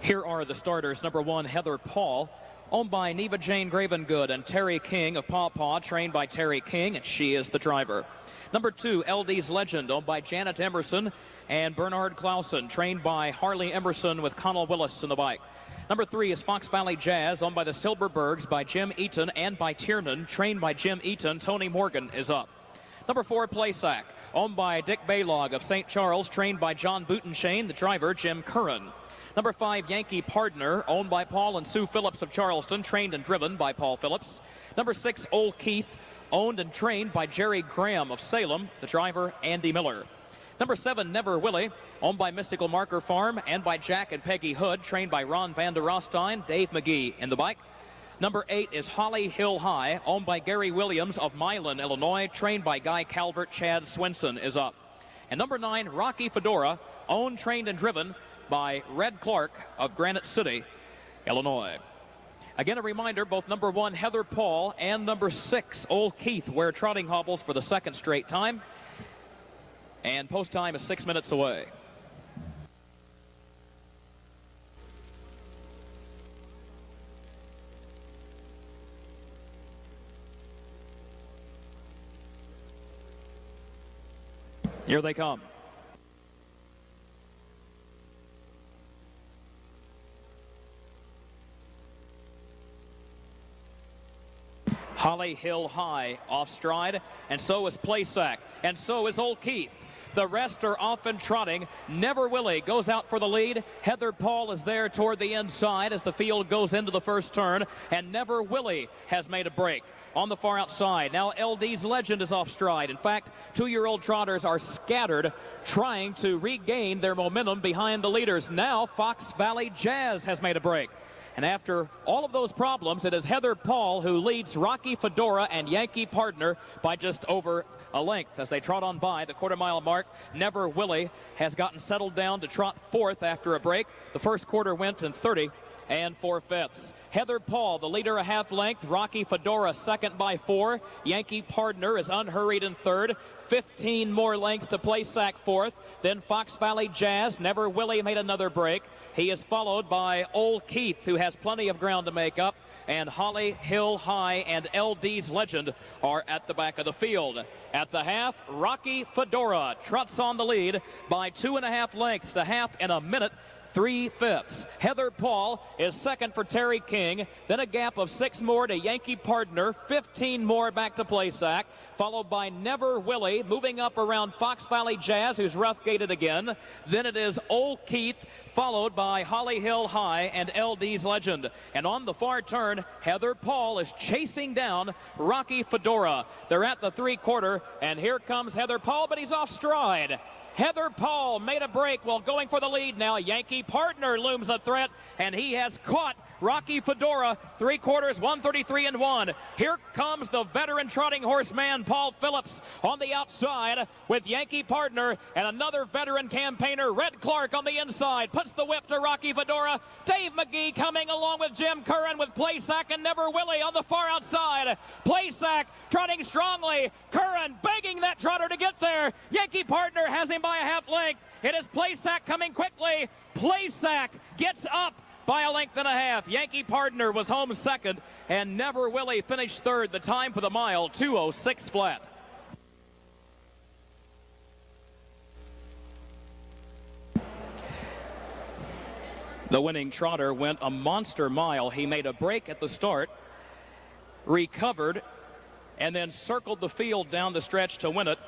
Here are the starters. Number 1, Heather Paul, owned by Neva Jane Gravengood and Terry King of Paw Paw, trained by Terry King, and she is the driver. Number 2, LD's Legend, owned by Janet Emerson and Bernard Clausen, trained by Harley Emerson with Connell Willis in the bike. Number 3 is Fox Valley Jazz, owned by the Silberbergs by Jim Eaton and by Tiernan, trained by Jim Eaton. Tony Morgan is up. Number 4, PLESAC, owned by Dick Baylog of St. Charles, trained by John Boutenshane, the driver Jim Curran. Number 5, Yankee Partner, owned by Paul and Sue Phillips of Charleston, trained and driven by Paul Phillips. Number 6, Old Keith, owned and trained by Jerry Graham of Salem, the driver Andy Miller. Number 7, Never Willie, owned by Mystical Marker Farm and by Jack and Peggy Hood, trained by Ron Van der Rostein, Dave McGee in the bike. Number 8 is Holly Hill High, owned by Gary Williams of Milan, Illinois, trained by Guy Calvert. Chad Swinson is up. And number 9, Rocky Fedora, owned, trained, and driven by Red Clark of Granite City, Illinois. Again, a reminder, both number 1, Heather Paul, and number 6, Old Keith, wear trotting hobbles for the second straight time. And post time is 6 minutes away. Here they come. Holly Hill High off stride, and so is PLESAC, and so is Old Keith. The rest are off and trotting. Never Willie goes out for the lead. Heather Paul is there toward the inside as the field goes into the first turn, and Never Willie has made a break on the far outside. Now LD's Legend is off stride. In fact, 2-year-old trotters are scattered, trying to regain their momentum behind the leaders. Now Fox Valley Jazz has made a break. And after all of those problems, it is Heather Paul who leads Rocky Fedora and Yankee Partner by just over a length as they trot on by the quarter-mile mark. Never Willie has gotten settled down to trot 4th after a break. The first quarter went in 30 4/5. Heather Paul, the leader, a half length. Rocky Fedora, second by 4. Yankee Partner is unhurried in 3rd. 15 more lengths to PLESAC 4th. Then Fox Valley Jazz. Never Willie made another break. He is followed by Old Keith, who has plenty of ground to make up. And Holly Hill High and LD's Legend are at the back of the field. At the half, Rocky Fedora trots on the lead by 2.5 lengths. The half in a minute 3/5. Heather Paul is second for Terry King. Then a gap of 6 more to Yankee Partner. 15 more back to PLESAC. Followed by Never Willie, moving up around Fox Valley Jazz, who's rough-gated again. Then it is Old Keith, followed by Holly Hill High and LD's Legend. And on the far turn, Heather Paul is chasing down Rocky Fedora. They're at the 3/4, and here comes Heather Paul, but he's off stride. Heather Paul made a break while going for the lead now. Yankee Partner looms a threat, and he has caught Rocky Fedora, 3/4, 133-1. Here comes the veteran trotting horseman, Paul Phillips, on the outside with Yankee Partner and another veteran campaigner, Red Clark, on the inside. Puts the whip to Rocky Fedora. Dave McGee coming along with Jim Curran with PLESAC and Never Willie on the far outside. PLESAC trotting strongly. Curran begging that trotter to get there. Yankee Partner has him by a half length. It is PLESAC coming quickly. PLESAC gets up by a length and a half. Yankee Partner was home second, and Never Willie finished third. The time for the mile, 2:06 flat. The winning trotter went a monster mile. He made a break at the start, recovered, and then circled the field down the stretch to win it.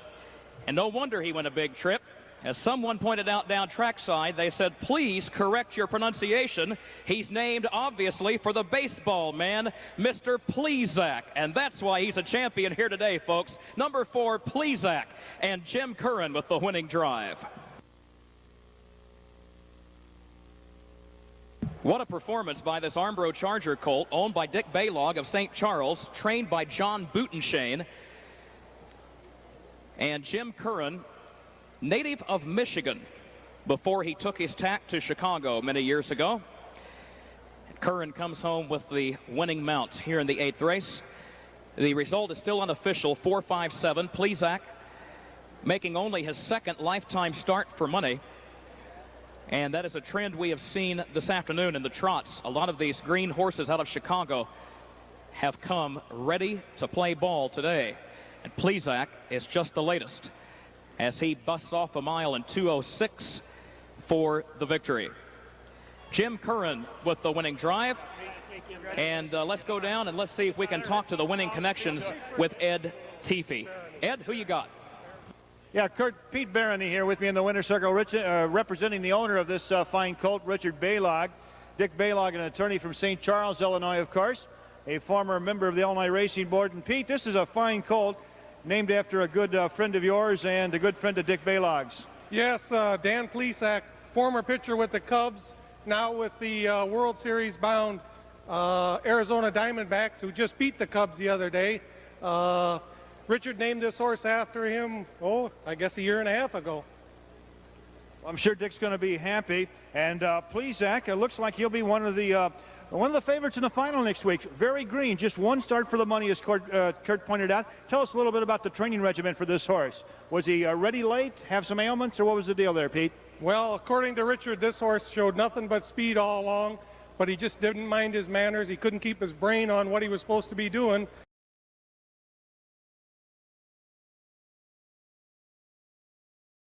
And no wonder he went a big trip. As someone pointed out down trackside, they said, please correct your pronunciation. He's named, obviously, for the baseball man, Mr. PLESAC. And that's why he's a champion here today, folks. Number 4, PLESAC, and Jim Curran with the winning drive. What a performance by this Armbro Charger colt, owned by Dick Baylog of St. Charles, trained by John Boutenshane. And Jim Curran, native of Michigan, before he took his tack to Chicago many years ago. Curran comes home with the winning mount here in the 8th race. The result is still unofficial, 4-5-7. PLESAC making only his second lifetime start for money. And that is a trend we have seen this afternoon in the trots. A lot of these green horses out of Chicago have come ready to play ball today. And PLESAC is just the latest as he busts off a mile in 2:06 for the victory. Jim Curran with the winning drive. And let's go down and let's see if we can talk to the winning connections with Ed Teefee. Ed, who you got? Yeah, Pete Barony here with me in the winner's circle, representing the owner of this fine colt, Richard Baylog. Dick Baylog, an attorney from St. Charles, Illinois, of course, a former member of the Illinois Racing Board. And Pete, this is a fine colt named after a good friend of yours and a good friend of Dick Baylog's. Yes, Dan PLESAC, former pitcher with the Cubs, now with the World Series bound Arizona Diamondbacks, who just beat the Cubs the other day. Richard named this horse after him, I guess a year and a half ago. I'm sure Dick's going to be happy. And PLESAC, it looks like he'll be one of the favorites in the final next week. Very green, just one start for the money, as Kurt pointed out. Tell us a little bit about the training regimen for this horse. Was he ready late, have some ailments, or what was the deal there, Pete? Well, according to Richard, this horse showed nothing but speed all along, but he just didn't mind his manners. He couldn't keep his brain on what he was supposed to be doing.